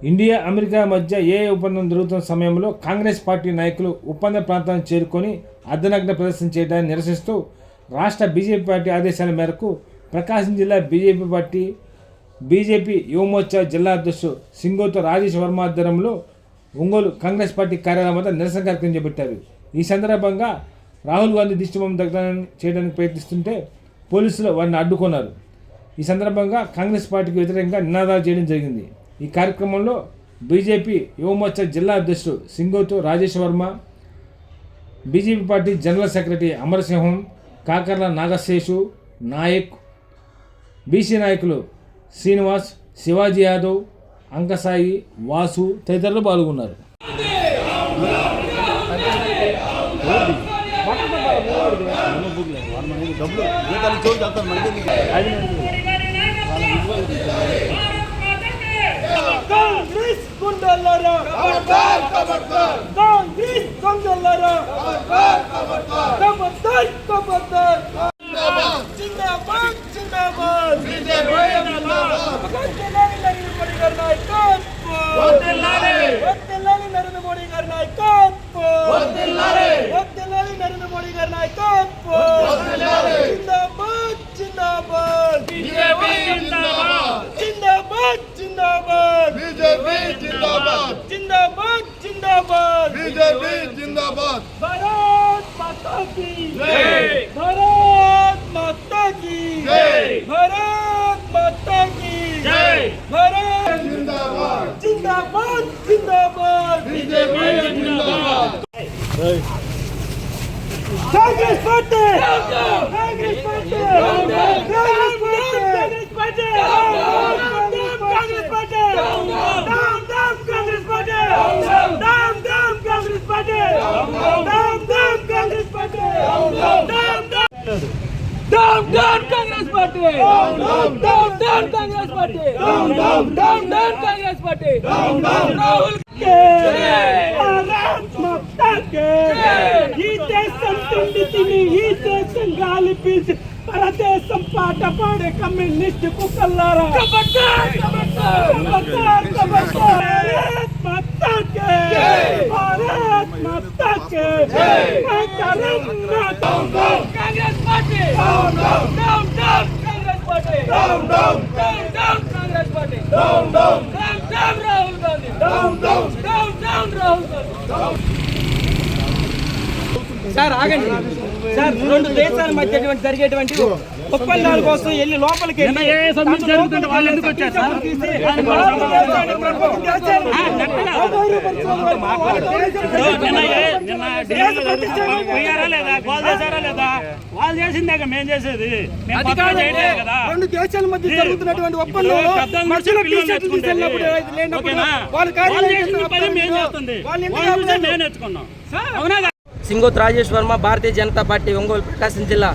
India America మధ్య ఏ ఒప్పందం జరుగుతున్న సమయంలో కాంగ్రెస్ పార్టీ నాయకులు ఒప్పంద ప్రాంతాన్ని చేరుకొని అర్ధనగ్న ప్రదర్శన చేయడాన్ని నిరసిస్తూ రాష్ట్ర బీజేపీ పార్టీ ఆదేశాల మేరకు ప్రకాశం జిల్లా బీజేపీ యువమోర్చా జిల్లా అధ్యక్షుడు సింగోతు రాజేష్ వర్మ ఆధ్వర్యంలో ఒంగోలు కాంగ్రెస్ పార్టీ కార్యాలయం వద్ద నిరసన కార్యక్రమం చేపట్టారు. ఈ సందర్భంగా రాహుల్ గాంధీ దిష్టిబొమ్మ దగ్ధం చేయడానికి ప్రయత్నిస్తుంటే పోలీసులు వారిని అడ్డుకున్నారు. ఈ సందర్భంగా కాంగ్రెస్ పార్టీకి వ్యతిరేకంగా నినాదాలు చేయడం జరిగింది. ఈ కార్యక్రమంలో బీజేపీ యువమోర్చా జిల్లా అధ్యక్షుడు Singothu Rajesh Varma, BJP party general secretary Amarasimham, Kakarla Nagaseshu Nayak, BC నాయకులు శ్రీనివాస్, శివాజీ యాదవ్, అంకసాయి, వాసు తదితరులు పాల్గొన్నారు. కాంగ్రెస్ గుండాలారా ఖబర్దార్ ఖబర్దార్, కాంగ్రెస్ గుండాలారా ఖబర్దార్ ఖబర్దార్, ఖబర్దార్ ఖబర్దార్, జిందాబాద్ జిందాబాద్ బీజేపీ జిందాబాద్, వద్దలాలి నరేంద్ర మోడీ గారి నాయకత్వం, వద్దలాలి నరేంద్ర మోడీ గారి నాయకత్వం, వద్దలాలి నరేంద్ర మోడీ గారి నాయకత్వం, జిందాబాద్ జిందాబాద్ బీజేపీ జిందాబాద్, జిందాబాద్ జిందాబాద్ బీజేపీ జిందాబాద్, జిందాబాద్ జిందాబాద్ బీజేపీ జిందాబాద్, భారత్ మాతా కీ జై, భారత్ మాతా కీ జై, భారత్ మాతా కీ జై, భారత్ జిందాబాద్, జిందాబాద్ జిందాబాద్ బీజేపీ జిందాబాద్. Congress party, Congress party, Congress party, Congress party, Congress party, Congress party, Congress party, down down Congress party, down down Congress party, down down Congress party, Rahul Bharat Mata కే ఈ దేశం తిండి తిని ఈ దేశం గాలి పీల్చి పరదేశం పాట పాడే కమ్యూనిస్ట్ కుక్కల్లారా ఖబర్దార్ ఖబర్దార్, ఖబర్దార్ ఖబర్దార్, భారత్ మాతా కే భారత్ మాతా కే down down Congress party, down down Congress party, down down Congress party, down Rahul Gandhi, down Rahul Gandhi. Sir ఆగండి సార్, రెండు దేశాల మధ్య జరిగేటువంటి ఒప్పందాల కోసం వెళ్ళి లోపలికి వాళ్ళు చేసిందే మేము చేసేది. రెండు దేశాల మధ్య జరుగుతున్నటువంటి ఒప్పందం మధ్యలో సింగోత్ రాజేష్ వర్మ, భారతీయ జనతా పార్టీ ఒంగోలు ప్రకాశం జిల్లా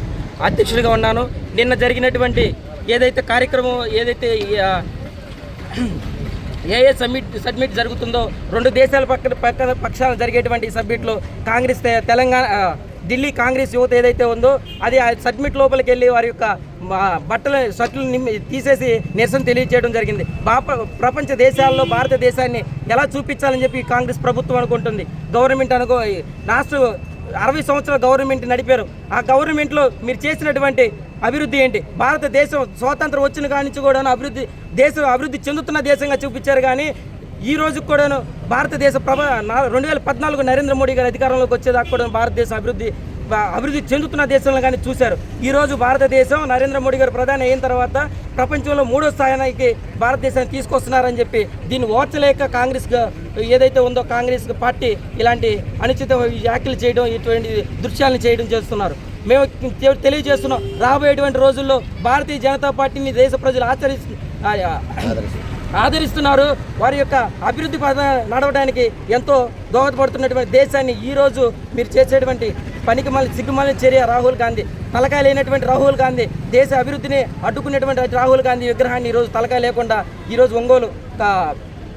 అధ్యక్షుడిగా ఉన్నాను. నిన్న జరిగినటువంటి ఏదైతే కార్యక్రమం ఏదైతే ఏఏ సబ్మిట్ జరుగుతుందో, రెండు దేశాల పక్షాన జరిగేటువంటి సబ్మిట్లో కాంగ్రెస్ తెలంగాణ ఢిల్లీ కాంగ్రెస్ యువత ఏదైతే ఉందో అది ఆ సబ్మిట్ లోపలికి వెళ్ళి వారి యొక్క షర్టులు తీసేసి నిరసన తెలియజేయడం జరిగింది. ప్రపంచ దేశాల్లో భారతదేశాన్ని ఎలా చూపించాలని చెప్పి కాంగ్రెస్ ప్రభుత్వం అనుకుంటుంది. గవర్నమెంట్ రాష్ట్ర 60 సంవత్సరాల గవర్నమెంట్ నడిపారు. ఆ గవర్నమెంట్లో మీరు చేసినటువంటి అభివృద్ధి ఏంటి? భారతదేశం స్వాతంత్రం వచ్చిన కాడి నుంచి కూడా అభివృద్ధి చెందుతున్న దేశంగా చూపించారు. కానీ ఈ రోజు కూడాను భారతదేశ 2014 నరేంద్ర మోడీ గారు అధికారంలోకి వచ్చేదాకా కూడా భారతదేశం అభివృద్ధి చెందుతున్న దేశంలో కానీ చూశారు. ఈరోజు భారతదేశం నరేంద్ర మోడీ గారు ప్రధాని అయిన తర్వాత ప్రపంచంలో 3వ స్థానానికి భారతదేశాన్ని తీసుకొస్తున్నారని చెప్పి దీన్ని ఓర్చలేక కాంగ్రెస్ ఏదైతే ఉందో కాంగ్రెస్ పార్టీ ఇలాంటి అనుచిత వ్యాఖ్యలు చేయడం, ఇటువంటి దృశ్యాలను చేయడం చేస్తున్నారు. మేము తెలియజేస్తున్నాం, రాబోయేటువంటి రోజుల్లో భారతీయ జనతా పార్టీని దేశ ప్రజలు ఆదరిస్తున్నారు. వారి యొక్క అభివృద్ధి నడవడానికి ఎంతో దోహదపడుతున్నటువంటి దేశాన్ని ఈరోజు మీరు చేసేటువంటి సిగ్గుమాలిన చర్య రాహుల్ గాంధీ, తలకాయ లేనటువంటి రాహుల్ గాంధీ, దేశ అభివృద్ధిని అడ్డుకునేటువంటి రాహుల్ గాంధీ విగ్రహాన్ని ఈరోజు తలకాయ లేకుండా ఈరోజు ఒంగోలు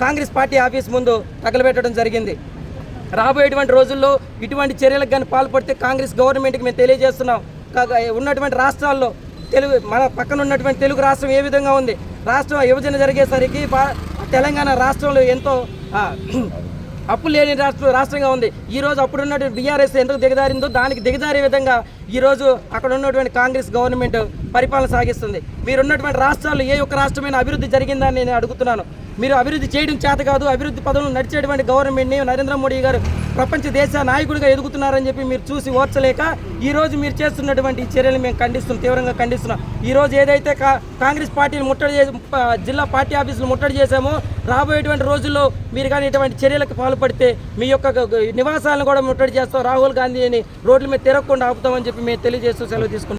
కాంగ్రెస్ పార్టీ ఆఫీస్ ముందు తగలబెట్టడం జరిగింది. రాబోయేటువంటి రోజుల్లో ఇటువంటి చర్యలకు కానీ పాల్పడితే కాంగ్రెస్ గవర్నమెంట్కి మేము తెలియజేస్తున్నాం, ఉన్నటువంటి రాష్ట్రాల్లో తెలుగు మన పక్కన ఉన్నటువంటి తెలుగు రాష్ట్రం ఏ విధంగా ఉంది, రాష్ట్రం విభజన జరిగేసరికి తెలంగాణ రాష్ట్రంలో ఎంతో అప్పు లేని రాష్ట్రంగా ఉంది. ఈరోజు అప్పుడున్నటువంటి బీఆర్ఎస్ ఎందుకు దిగజారిందో దానికి దిగజారే విధంగా ఈరోజు అక్కడ ఉన్నటువంటి కాంగ్రెస్ గవర్నమెంట్ పరిపాలన సాగిస్తుంది. మీరున్నటువంటి రాష్ట్రాల్లో ఏ ఒక్క రాష్ట్రమైన అభివృద్ధి జరిగిందని నేను అడుగుతున్నాను. మీరు అభివృద్ధి చేయడం చేత కాదు, అభివృద్ధి పదవులు నడిచేటువంటి గవర్నమెంట్ని నరేంద్ర మోడీ గారు ప్రపంచ దేశ నాయకుడిగా ఎదుగుతున్నారని చెప్పి మీరు చూసి ఓర్చలేక ఈరోజు మీరు చేస్తున్నటువంటి ఈ చర్యలు మేము తీవ్రంగా ఖండిస్తున్నాం. ఈరోజు ఏదైతే కాంగ్రెస్ పార్టీని ముట్టడి చేసి జిల్లా పార్టీ ఆఫీసులు ముట్టడి చేశామో రాబోయేటువంటి రోజుల్లో మీరు కానీ ఇటువంటి చర్యలకు పాల్పడితే మీ యొక్క నివాసాలను కూడా ముట్టడి చేస్తాం, రాహుల్ గాంధీని రోడ్ల మీద తిరగకుండా ఆపుతామని చెప్పి మేము తెలియజేస్తూ సెలవు తీసుకుంటాం.